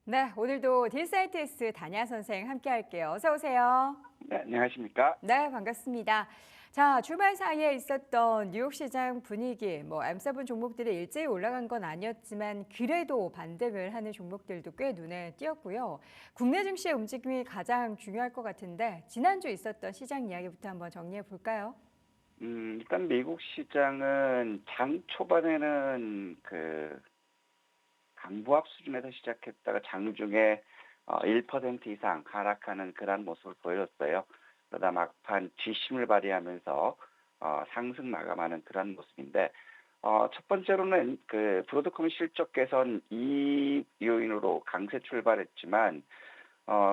네, 오늘도 딜사이트스 다냐 선생 함께 할게요. 어서 오세요. 네, 안녕하십니까? 네, 반갑습니다. 자, 주말 사이에 있었던 뉴욕 시장 분위기, M7 종목들이 일제히 올라간 건 아니었지만 그래도 반등을 하는 종목들도 꽤 눈에 띄었고요. 국내 증시의 움직임이 가장 중요할 것 같은데 지난주 있었던 시장 이야기부터 한번 정리해 볼까요? 일단 미국 시장은 장 초반에는 강보합 수준에서 시작했다가 장중에 1% 이상 하락하는 그런 모습을 보였어요. 그러다 막판 뒷심을 발휘하면서 상승 마감하는 그런 모습인데, 첫 번째로는 브로드컴 실적 개선 이 요인으로 강세 출발했지만,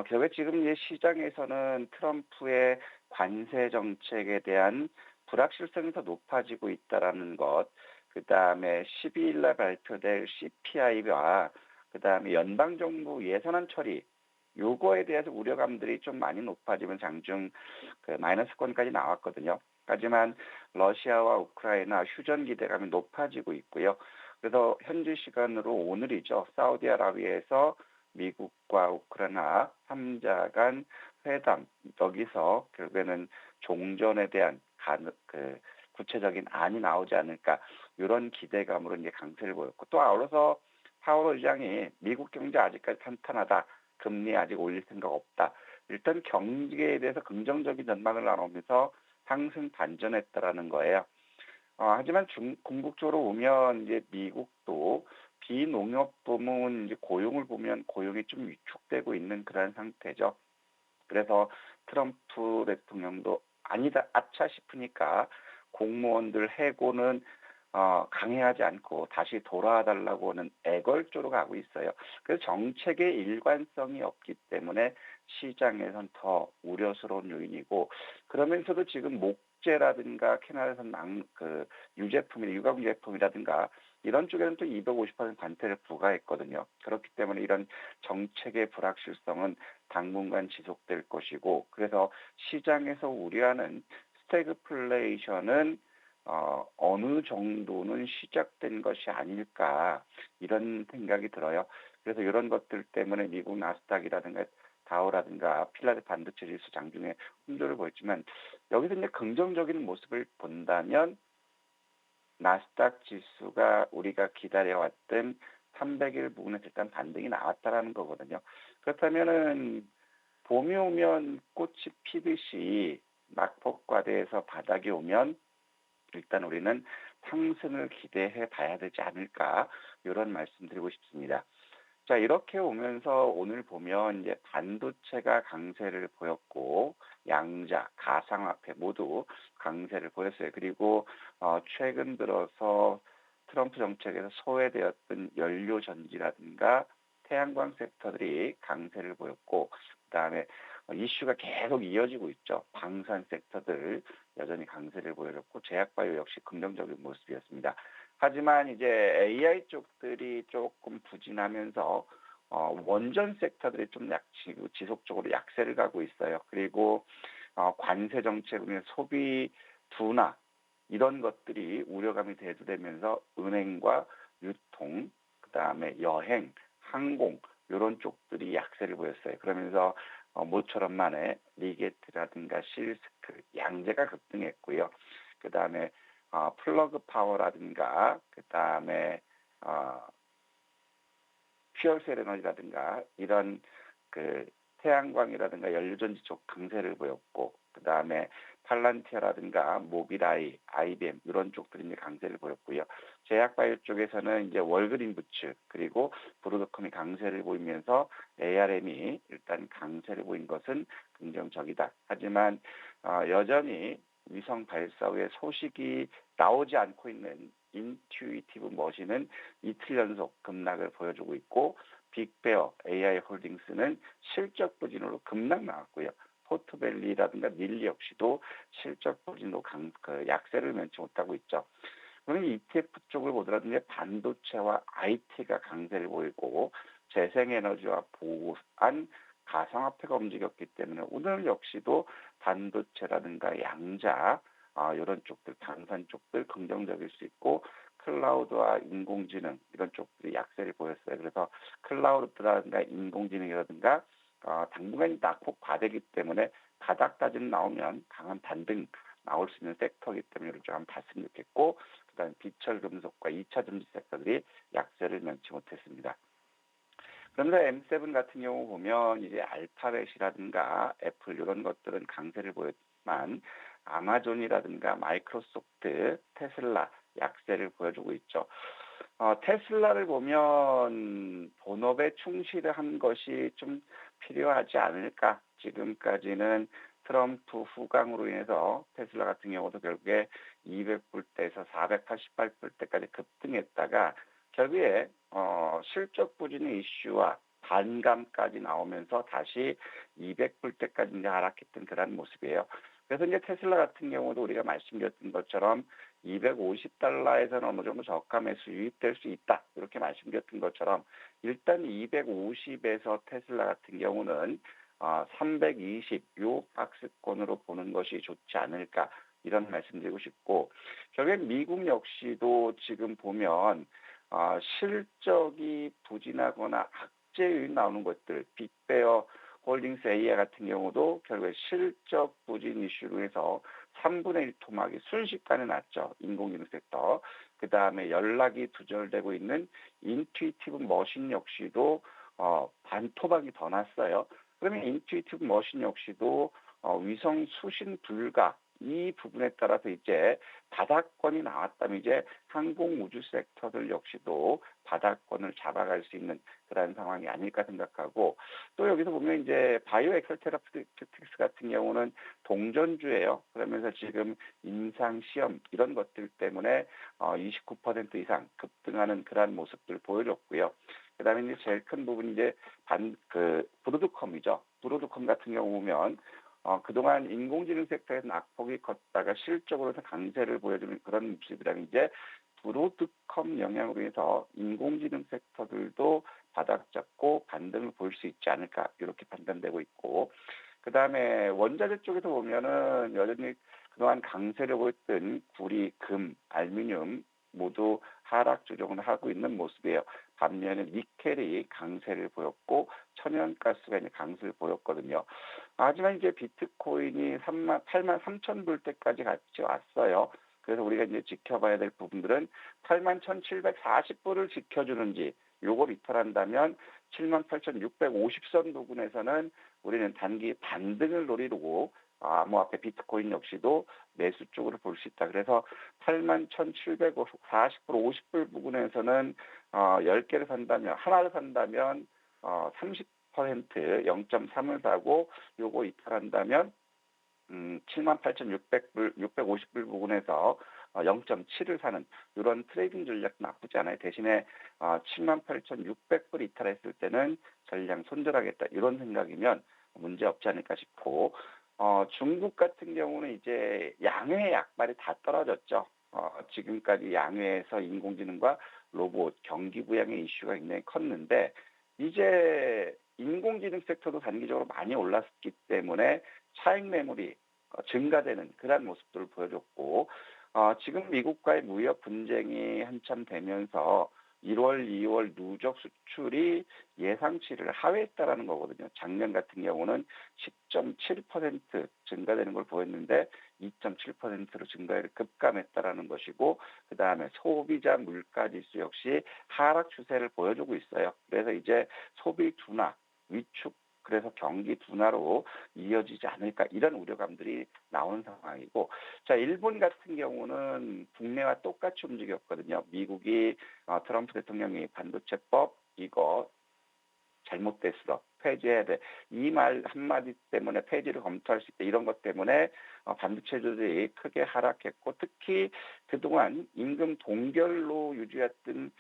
결국에 지금 이제 시장에서는 트럼프의 관세 정책에 대한 불확실성이 더 높아지고 있다라는 것, 그 다음에 12일 날 발표될 CPI와 그 다음에 연방정부 예산안 처리, 요거에 대해서 우려감들이 좀 많이 높아지면 장중 마이너스권까지 나왔거든요. 하지만 러시아와 우크라이나 휴전 기대감이 높아지고 있고요. 그래서 현지 시간으로 오늘이죠. 사우디아라비아에서 미국과 우크라이나 3자 간 회담, 여기서 결국에는 종전에 대한 구체적인 안이 나오지 않을까, 이런 기대감으로 이제 강세를 보였고, 또 아울러서 파월 의장이 미국 경제 아직까지 탄탄하다, 금리 아직 올릴 생각 없다, 일단 경기에 대해서 긍정적인 전망을 나누면서 상승 반전했다라는 거예요. 하지만 궁극적으로 보면 이제 미국도 비농업 부문 이제 고용을 보면 고용이 좀 위축되고 있는 그런 상태죠. 그래서 트럼프 대통령도 아니다, 아차 싶으니까 공무원들 해고는 강행하지 않고 다시 돌아와 달라고 하는 애걸조로 가고 있어요. 그래서 정책의 일관성이 없기 때문에 시장에선 더 우려스러운 요인이고, 그러면서도 지금 목재라든가 캐나다에서 유제품이나 유가공 제품이라든가 이런 쪽에는 또 250% 관세를 부과했거든요. 그렇기 때문에 이런 정책의 불확실성은 당분간 지속될 것이고, 그래서 시장에서 우려하는 스태그플레이션은 어느 정도는 시작된 것이 아닐까, 이런 생각이 들어요. 그래서 이런 것들 때문에 미국 나스닥이라든가 다우라든가 필라델피아 반도체 지수 장중에 흔들을 보였지만, 여기서 이제 긍정적인 모습을 본다면 나스닥 지수가 우리가 기다려왔던 300일 부분에서 일단 반등이 나왔다라는 거거든요. 그렇다면은 봄이 오면 꽃이 피듯이 낙폭과대에서 바닥이 오면 일단 우리는 상승을 기대해 봐야 되지 않을까, 이런 말씀드리고 싶습니다. 자, 이렇게 오면서 오늘 보면 이제 반도체가 강세를 보였고, 양자, 가상화폐 모두 강세를 보였어요. 그리고 최근 들어서 트럼프 정책에서 소외되었던 연료 전지라든가 태양광 섹터들이 강세를 보였고, 그다음에 이슈가 계속 이어지고 있죠. 방산 섹터들 여전히 강세를 보여줬고, 제약바이오 역시 긍정적인 모습이었습니다. 하지만 이제 AI 쪽들이 조금 부진하면서 원전 섹터들이 좀 지속적으로 약세를 가고 있어요. 그리고 관세 정책으로 소비 둔화, 이런 것들이 우려감이 대두되면서 은행과 유통, 그다음에 여행, 항공, 이런 쪽들이 약세를 보였어요. 그러면서 모처럼 만에 리게트라든가 실스크, 양재가 급등했고요. 그다음에 플러그 파워라든가 그다음에 퓨얼셀 에너지라든가 이런 태양광이라든가 연료전지 쪽 강세를 보였고, 그다음에 팔란티아라든가 모빌아이, IBM 이런 쪽들이 이제 강세를 보였고요. 제약바이오 쪽에서는 이제 월그린 부츠 그리고 브로드컴이 강세를 보이면서 ARM이 일단 강세를 보인 것은 긍정적이다. 하지만 여전히 위성 발사 후에 소식이 나오지 않고 있는 인투이티브 머신은 이틀 연속 급락을 보여주고 있고, 빅베어 AI 홀딩스는 실적 부진으로 급락 나왔고요. 포트밸리라든가 닐리 역시도 실적 부진으로 약세를 면치 못하고 있죠. 그러면 ETF 쪽을 보더라도 반도체와 IT가 강세를 보이고, 재생에너지와 보안, 가상화폐가 움직였기 때문에 오늘 역시도 반도체라든가 양자, 이런 쪽들, 방산 쪽들 긍정적일 수 있고, 클라우드와 인공지능 이런 쪽들이 약세를 보였어요. 그래서 클라우드라든가 인공지능이라든가 당분간 낙폭 과대기 때문에 바닥 다짐 나오면 강한 반등 나올 수 있는 섹터이기 때문에 이걸 좀 한번 봤으면 좋겠고, 그다음에 비철 금속과 2차 전지 섹터들이 약세를 면치 못했습니다. 그런데 M7 같은 경우 보면 이제 알파벳이라든가 애플 이런 것들은 강세를 보였지만 아마존이라든가 마이크로소프트, 테슬라 약세를 보여주고 있죠. 테슬라를 보면 본업에 충실한 것이 좀 필요하지 않을까. 지금까지는 트럼프 후광으로 인해서 테슬라 같은 경우도 결국에 200불대에서 488불대까지 급등했다가 결국에 실적 부진의 이슈와 반감까지 나오면서 다시 200불대까지 이제 하락했던 그런 모습이에요. 그래서 이제 테슬라 같은 경우도 우리가 말씀드렸던 것처럼 250달러에서는 어느 정도 저가 매수 유입될 수 있다. 이렇게 말씀드렸던 것처럼 일단 250에서 테슬라 같은 경우는 320 요 박스권으로 보는 것이 좋지 않을까 이런 말씀드리고 싶고, 결국엔 미국 역시도 지금 보면 실적이 부진하거나 악재 요인 나오는 것들, 빅베어 홀딩스 AI 같은 경우도 결국에 실적 부진 이슈로 해서 3분의 1 토막이 순식간에 났죠. 인공지능 섹터. 그 다음에 연락이 두절되고 있는 인투이티브 머신 역시도 반토막이 더 났어요. 그러면 인투이티브 머신 역시도 위성 수신 불가 이 부분에 따라서 이제 바닥권이 나왔다면 이제 항공 우주 섹터들 역시도 바닥권을 잡아갈 수 있는 그런 상황이 아닐까 생각하고, 또 여기서 보면 이제 바이오 엑셀 테라피틱스 같은 경우는 동전주예요. 그러면서 지금 임상 시험 이런 것들 때문에 29% 이상 급등하는 그런 모습들 보여줬고요. 그다음에 이제 제일 큰 부분이 이제 브로드컴이죠. 브로드컴 같은 경우 보면 그동안 인공지능 섹터에서 낙폭이 컸다가 실적으로서 강세를 보여주는 그런 모습이라면 이제 브로드컴 영향으로 해서 인공지능 섹터들도 바닥 잡고 반등을 볼 수 있지 않을까 이렇게 판단되고 있고, 그다음에 원자재 쪽에서 보면은 여전히 그동안 강세를 보였던 구리, 금, 알루미늄 모두 하락 조정을 하고 있는 모습이에요. 반면에 니켈이 강세를 보였고 천연가스가 이제 강세를 보였거든요. 하지만 이제 비트코인이 8만 3천 불대까지 같이 왔어요. 그래서 우리가 이제 지켜봐야 될 부분들은 8만 1,740불을 지켜주는지, 요걸 이탈한다면 78,650선 부분에서는 우리는 단기 반등을 노리고 암호화폐 비트코인 역시도 매수 쪽으로 볼 수 있다. 그래서 81,740불 50불 부분에서는 10개를 산다면, 하나를 산다면 30% 0.3을 사고 요거 이탈한다면 78,600불 650불 부분에서 0.7을 사는 이런 트레이딩 전략 나쁘지 않아요. 대신에 78,600불 이탈했을 때는 전량 손절하겠다 이런 생각이면 문제 없지 않을까 싶고, 중국 같은 경우는 이제 양회 약발이 다 떨어졌죠. 지금까지 양회에서 인공지능과 로봇, 경기 부양의 이슈가 굉장히 컸는데 이제 인공지능 섹터도 단기적으로 많이 올랐기 때문에 차익 매물이 증가되는 그런 모습들을 보여줬고, 지금 미국과의 무역 분쟁이 한참 되면서 1월, 2월 누적 수출이 예상치를 하회했다라는 거거든요. 작년 같은 경우는 10.7% 증가되는 걸 보였는데 2.7%로 증가율이 급감했다라는 것이고, 그 다음에 소비자 물가지수 역시 하락 추세를 보여주고 있어요. 그래서 이제 소비 둔화, 위축, 그래서 경기 둔화로 이어지지 않을까 이런 우려감들이 나오는 상황이고, 자, 일본 같은 경우는 국내와 똑같이 움직였거든요. 미국이 트럼프 대통령이 반도체법 이거 잘못됐어, 폐지해야 돼, 이 말 한마디 때문에 폐지를 검토할 수 있다 이런 것 때문에 반도체주들이 크게 하락했고, 특히 그동안 임금 동결로 유지했던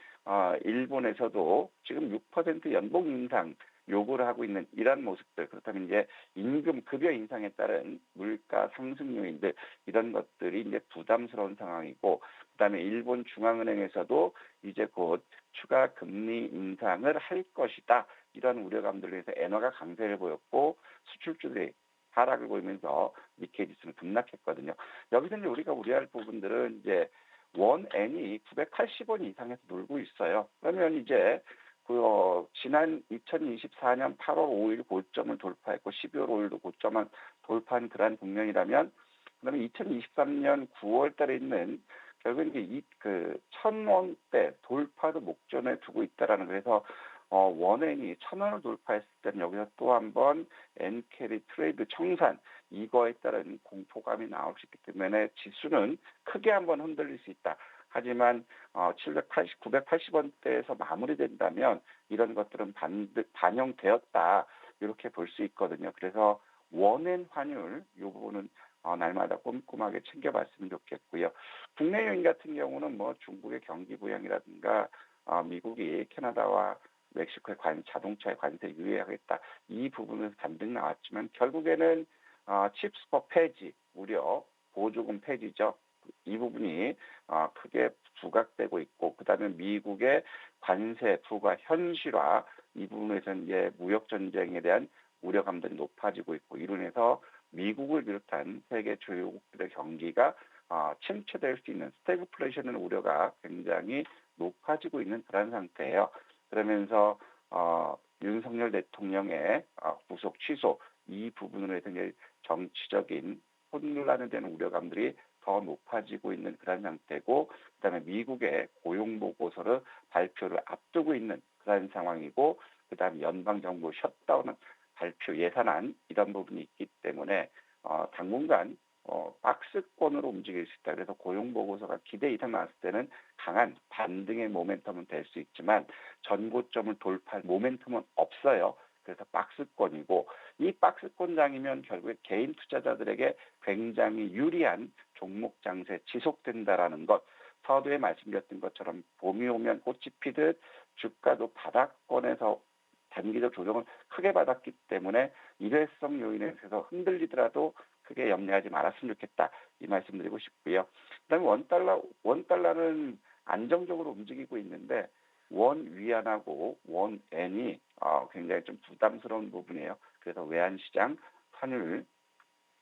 일본에서도 지금 6% 연봉 인상 요구를 하고 있는 이런 모습들, 그렇다면 이제 임금 급여 인상에 따른 물가 상승 요인들 이런 것들이 이제 부담스러운 상황이고, 그다음에 일본 중앙은행에서도 이제 곧 추가 금리 인상을 할 것이다 이런 우려감들로 해서 엔화가 강세를 보였고 수출주들이 하락을 보이면서 니케이 지수는 급락했거든요. 여기서 이제 우리가 우려할 부분들은 이제 원엔이 980원 이상에서 놀고 있어요. 그러면 이제 지난 2024년 8월 5일 고점을 돌파했고 12월 5일도 고점을 돌파한 그러한 국면이라면, 그다음에 2023년 9월 달에 있는 결국 이제 1,000원대 돌파도 목전에 두고 있다라는, 그래서 원엔이 1,000원을 돌파했을 때는 여기서 또 한번 엔캐리 트레이드 청산, 이거에 따른 공포감이 나올 수 있기 때문에 지수는 크게 한번 흔들릴 수 있다. 하지만 980원대에서 마무리된다면 이런 것들은 반영되었다, 이렇게 볼 수 있거든요. 그래서 원엔 환율 이 부분은 날마다 꼼꼼하게 챙겨봤으면 좋겠고요. 국내 요인 같은 경우는 뭐 중국의 경기 부양이라든가 미국이 캐나다와 멕시코의 자동차의 관세 유예하겠다, 이 부분에서 반등 나왔지만 결국에는 칩스법 폐지, 무려 보조금 폐지죠. 이 부분이 크게 부각되고 있고, 그다음에 미국의 관세 부과 현실화, 이 부분에서는 이제 무역 전쟁에 대한 우려감들이 높아지고 있고, 이로 인해서 미국을 비롯한 세계 주요국들의 경기가 침체될 수 있는 스태그플레이션의 우려가 굉장히 높아지고 있는 그런 상태예요. 그러면서 윤석열 대통령의 구속 취소, 이 부분으로 해서 이제 정치적인 혼란에 대한 우려감들이 더 높아지고 있는 그런 상태고, 그다음에 미국의 고용 보고서를 발표를 앞두고 있는 그런 상황이고, 그다음에 연방 정부 셧다운 발표 예산안, 이런 부분이 있기 때문에 당분간 박스권으로 움직일 수 있다. 그래서 고용 보고서가 기대 이상 나왔을 때는 강한 반등의 모멘텀은 될 수 있지만 전고점을 돌파할 모멘텀은 없어요. 그래서 박스권이고, 이 박스권장이면 결국에 개인 투자자들에게 굉장히 유리한 종목 장세 지속된다라는 것. 서두에 말씀드렸던 것처럼 봄이 오면 꽃이 피듯 주가도 바닥권에서 단기적 조정을 크게 받았기 때문에 일회성 요인에 의해서 흔들리더라도 크게 염려하지 말았으면 좋겠다, 이 말씀드리고 싶고요. 그다음에 원달러는 안정적으로 움직이고 있는데 원 위안하고 원엔이 굉장히 좀 부담스러운 부분이에요. 그래서 외환시장 환율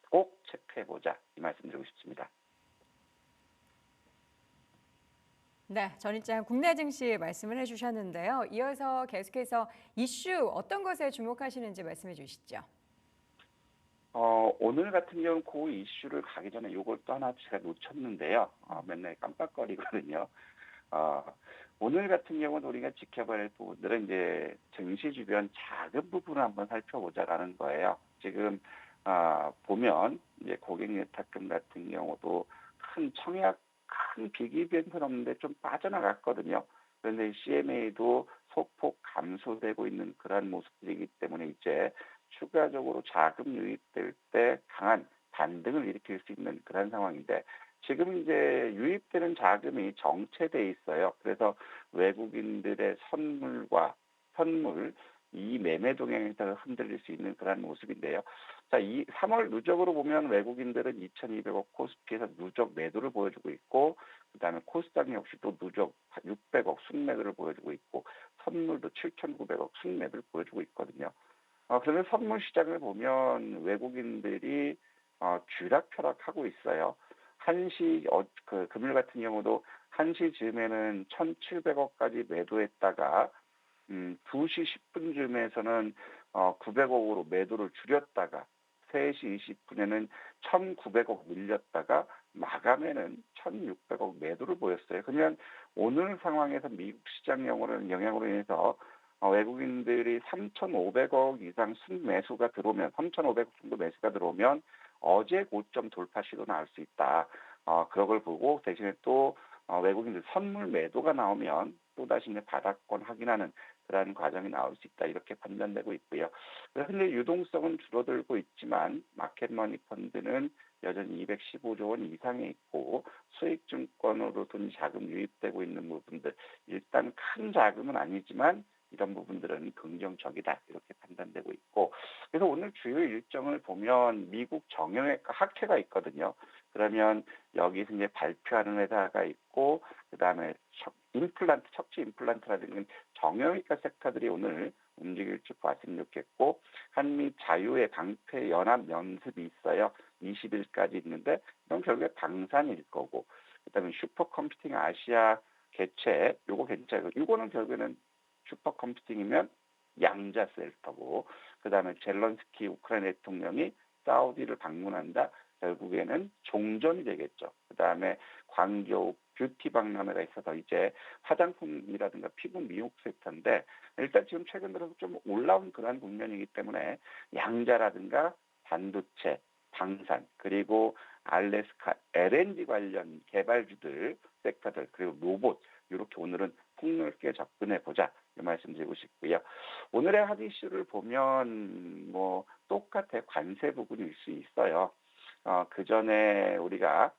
꼭 체크해보자, 이 말씀드리고 싶습니다. 네, 전일장 국내 증시 말씀을 해주셨는데요. 이어서 계속해서 이슈 어떤 것에 주목하시는지 말씀해 주시죠. 오늘 같은 경우는 그 이슈를 가기 전에 이걸 또 하나 제가 놓쳤는데요. 맨날 깜빡거리거든요. 어, 오늘 같은 경우는 우리가 지켜봐야 할 부분들은 이제 증시 주변 작은 부분을 한번 살펴보자라는 거예요. 지금 보면 이제 고객 예탁금 같은 경우도 큰 비기 변화는 없는데 좀 빠져나갔거든요. 그런데 CMA도 소폭 감소되고 있는 그런 모습들이기 때문에 이제 추가적으로 자금 유입될 때 강한 반등을 일으킬 수 있는 그런 상황인데, 지금 이제 유입되는 자금이 정체돼 있어요. 그래서 외국인들의 선물, 이 매매 동향에 따라 흔들릴 수 있는 그런 모습인데요. 자, 이 3월 누적으로 보면 외국인들은 2,200억 코스피에서 누적 매도를 보여주고 있고, 그다음에 코스닥 역시 또 누적 600억 순매도를 보여주고 있고, 선물도 7,900억 순매도를 보여주고 있거든요. 그러면 선물 시장을 보면 외국인들이 쥐락펴락하고 있어요. 금일 같은 경우도 1시 즈음에는 1,700억까지 매도했다가 2시 10분쯤에서는 900억으로 매도를 줄였다가 3시 20분에는 1,900억 밀렸다가 마감에는 1,600억 매도를 보였어요. 그러면 오늘 상황에서 미국 시장 영향으로 인해서 외국인들이 3,500억 이상 순매수가 들어오면, 3,500억 정도 매수가 들어오면 어제 고점 돌파 시도 나올 수 있다. 그런 걸 보고 대신에 또 외국인들 선물 매도가 나오면 또다시 이제 바닥권 확인하는 그러한 과정이 나올 수 있다, 이렇게 판단되고 있고요. 현재 유동성은 줄어들고 있지만 마켓머니 펀드는 여전히 215조 원 이상에 있고, 수익증권으로 돈 자금 유입되고 있는 부분들, 일단 큰 자금은 아니지만 이런 부분들은 긍정적이다, 이렇게 판단되고 있고, 그래서 오늘 주요 일정을 보면 미국 정형외과 학회가 있거든요. 그러면 여기서 이제 발표하는 회사가 있고, 그다음에 척추 임플란트라든지 정형외과 섹터들이 오늘 움직일 줄 봤으면 좋겠고, 한미 자유의 방패 연합 연습이 있어요. 20일까지 있는데 이건 결국에 방산일 거고, 그다음에 슈퍼컴퓨팅 아시아 개최 요거 괜찮고 요거는 결국에는 슈퍼컴퓨팅이면 양자 셀터고 그다음에 젤런스키 우크라이나 대통령이 사우디를 방문한다. 결국에는 종전이 되겠죠. 그다음에 광교 뷰티 박람회가 있어서 이제 화장품이라든가 피부 미용 섹터인데 일단 지금 최근 들어서 좀 올라온 그러한 국면이기 때문에 양자라든가 반도체, 방산 그리고 알래스카 LNG 관련 개발주들 섹터들 그리고 로봇 이렇게 오늘은 폭넓게 접근해 보자 이 말씀드리고 싶고요. 오늘의 핫 이슈를 보면 뭐 똑같아 관세 부분일 수 있어요. 그 전에 우리가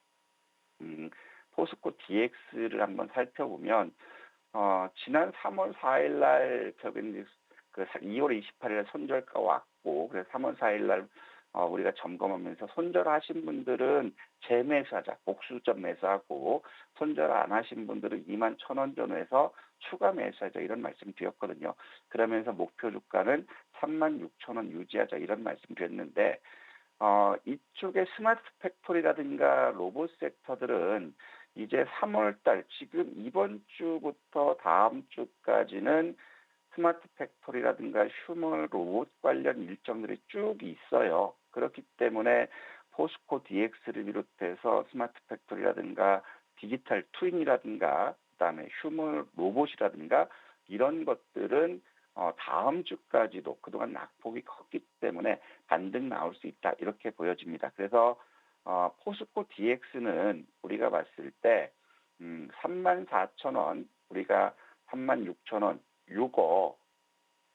포스코 DX를 한번 살펴보면 지난 3월 4일 날 결국엔 그 2월 28일 날 손절가 왔고 그래서 3월 4일 날 우리가 점검하면서 손절하신 분들은 재매수하자 복수점 매수하고 손절 안 하신 분들은 2만 1,000원 전후에서 추가 매수하자 이런 말씀 드렸거든요. 그러면서 목표 주가는 3만 6,000원 유지하자 이런 말씀 드렸는데 이쪽에 스마트 팩토리라든가 로봇 섹터들은 이제 3월 달 지금 이번 주부터 다음 주까지는 스마트 팩토리라든가 휴먼 로봇 관련 일정들이 쭉 있어요. 그렇기 때문에 포스코 DX를 비롯해서 스마트 팩토리라든가 디지털 트윈이라든가 그다음에 휴먼 로봇이라든가 이런 것들은 다음 주까지도 그동안 낙폭이 컸기 때문에 반등 나올 수 있다 이렇게 보여집니다. 그래서 포스코 DX는 우리가 봤을 때 34,000원 우리가 36,000원 요거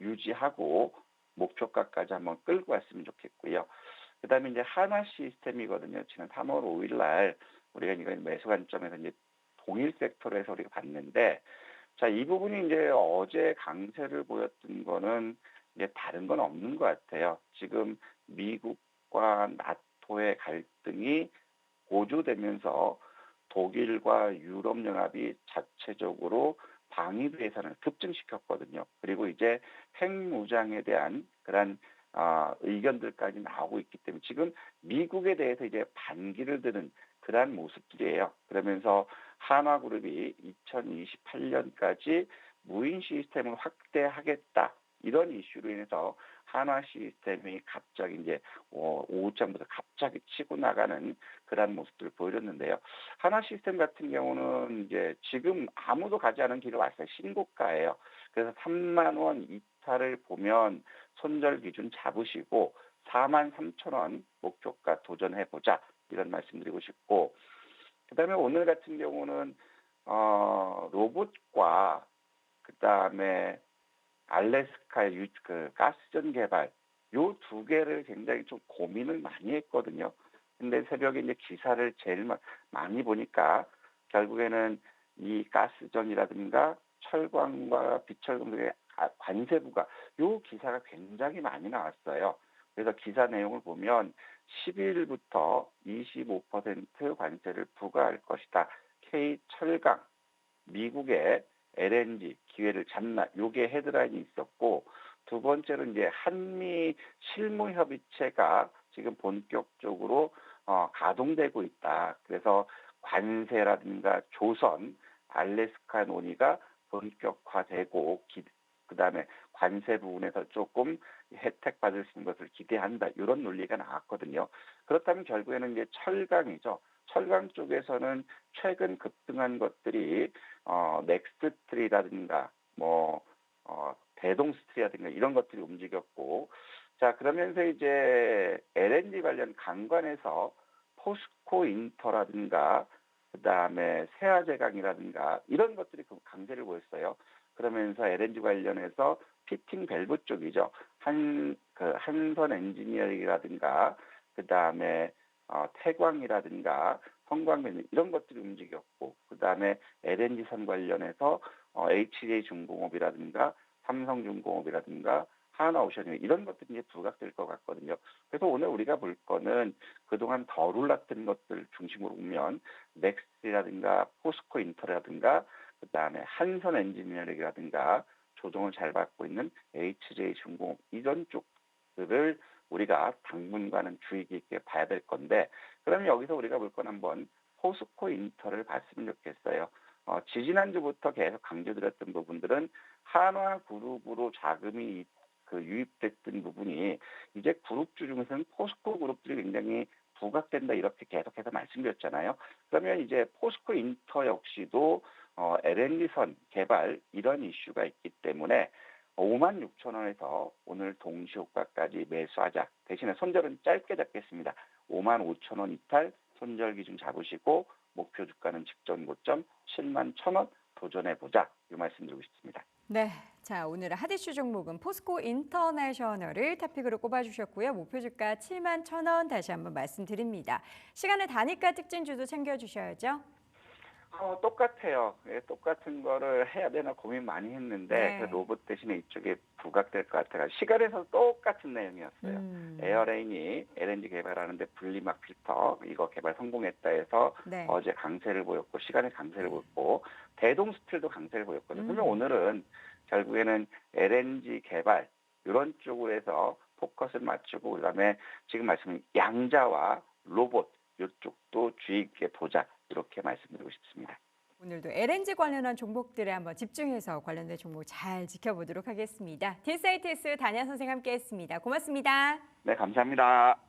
유지하고 목표가까지 한번 끌고 갔으면 좋겠고요. 그다음에 이제 한화 시스템이거든요. 지난 3월 5일 날 우리가 이거 매수 관점에서 이제 동일 섹터로 해서 우리가 봤는데 자, 이 부분이 이제 어제 강세를 보였던 거는 이제 다른 건 없는 것 같아요. 지금 미국과 나토의 갈등이 고조되면서 독일과 유럽연합이 자체적으로 방위비 예산을 급증시켰거든요. 그리고 이제 핵무장에 대한 그런 의견들까지 나오고 있기 때문에 지금 미국에 대해서 이제 반기를 드는 그러한 모습들이에요. 그러면서 한화그룹이 2028년까지 무인 시스템을 확대하겠다. 이런 이슈로 인해서 한화 시스템이 갑자기 이제 오후장부터 갑자기 치고 나가는 그런 모습들을 보여줬는데요. 한화 시스템 같은 경우는 이제 지금 아무도 가지 않은 길을 왔어요. 신고가예요. 그래서 3만 원 이탈을 보면 손절 기준 잡으시고 4만 3천 원 목표가 도전해보자 이런 말씀드리고 싶고 그다음에 오늘 같은 경우는 로봇과 그다음에 알래스카의 그 가스전 개발 요 두 개를 굉장히 좀 고민을 많이 했거든요. 근데 새벽에 이제 기사를 제일 많이 보니까 결국에는 이 가스전이라든가 철광과 비철금 등의 관세부가 요 기사가 굉장히 많이 나왔어요. 그래서 기사 내용을 보면 10일부터 25% 관세를 부과할 것이다. K철강, 미국의 LNG 기회를 잡나 요게 헤드라인이 있었고 두 번째로 이제 한미 실무 협의체가 지금 본격적으로 가동되고 있다. 그래서 관세라든가 조선, 알래스카 논의가 본격화되고 그다음에 관세 부분에서 조금 혜택 받을 수 있는 것을 기대한다. 이런 논리가 나왔거든요. 그렇다면 결국에는 이제 철강이죠. 철강 쪽에서는 최근 급등한 것들이 넥스트리라든가 대동스트리라든가 이런 것들이 움직였고 자 그러면서 이제 LNG 관련 강관에서 포스코 인터라든가 그다음에 세아제강이라든가 이런 것들이 그 강세를 보였어요. 그러면서 LNG 관련해서 피팅 밸브 쪽이죠. 한선 엔지니어링이라든가 그다음에 태광이라든가 성광변 이런 것들이 움직였고 그다음에 LNG선 관련해서 HJ 중공업이라든가 삼성중공업이라든가 하나오션이 이런 것들이 이제 부각될 것 같거든요. 그래서 오늘 우리가 볼 거는 그동안 덜 올랐던 것들 중심으로 보면 넥스트라든가 포스코 인터라든가 그다음에 한선 엔지니어링이라든가 조정을 잘 받고 있는 HJ 중공업 이런 쪽들을 우리가 당분간은 주의 깊게 봐야 될 건데 그러면 여기서 우리가 볼 건 한번 포스코 인터를 봤으면 좋겠어요. 지지난주부터 계속 강조드렸던 부분들은 한화그룹으로 자금이 유입됐던 부분이 이제 그룹주 중에서는 포스코 그룹들이 굉장히 부각된다 이렇게 계속해서 말씀드렸잖아요. 그러면 이제 포스코 인터 역시도 LNG선 개발 이런 이슈가 있기 때문에 5만 6천 원에서 오늘 동시효과까지 매수하자. 대신에 손절은 짧게 잡겠습니다. 5만 5천 원 이탈 손절 기준 잡으시고 목표 주가는 직전 고점 7만 1천 원 도전해보자. 이 말씀드리고 싶습니다. 네, 자 오늘의 핫이슈 종목은 포스코 인터내셔널을 토픽으로 꼽아주셨고요. 목표 주가 7만 1천 원 다시 한번 말씀드립니다. 시간의 단위가 특징주도 챙겨주셔야죠. 똑같아요. 예, 똑같은 거를 해야 되나 고민 많이 했는데 네. 그 로봇 대신에 이쪽에 부각될 것 같아요. 시간에서 똑같은 내용이었어요. 에어레인이 LNG 개발하는데 분리막 필터 이거 개발 성공했다 해서 네. 어제 강세를 보였고 시간에 강세를 보였고 대동 스틸도 강세를 보였거든요. 그러면 오늘은 결국에는 LNG 개발 이런 쪽으로 해서 포커스를 맞추고 그다음에 지금 말씀인 양자와 로봇 이쪽도 주의 있게 보자. 이렇게 말씀드리고 싶습니다. 오늘도 LNG 관련한 종목들에 한번 집중해서 관련된 종목 잘 지켜보도록 하겠습니다. DSITS 단야 선생 함께했습니다. 고맙습니다. 네, 감사합니다.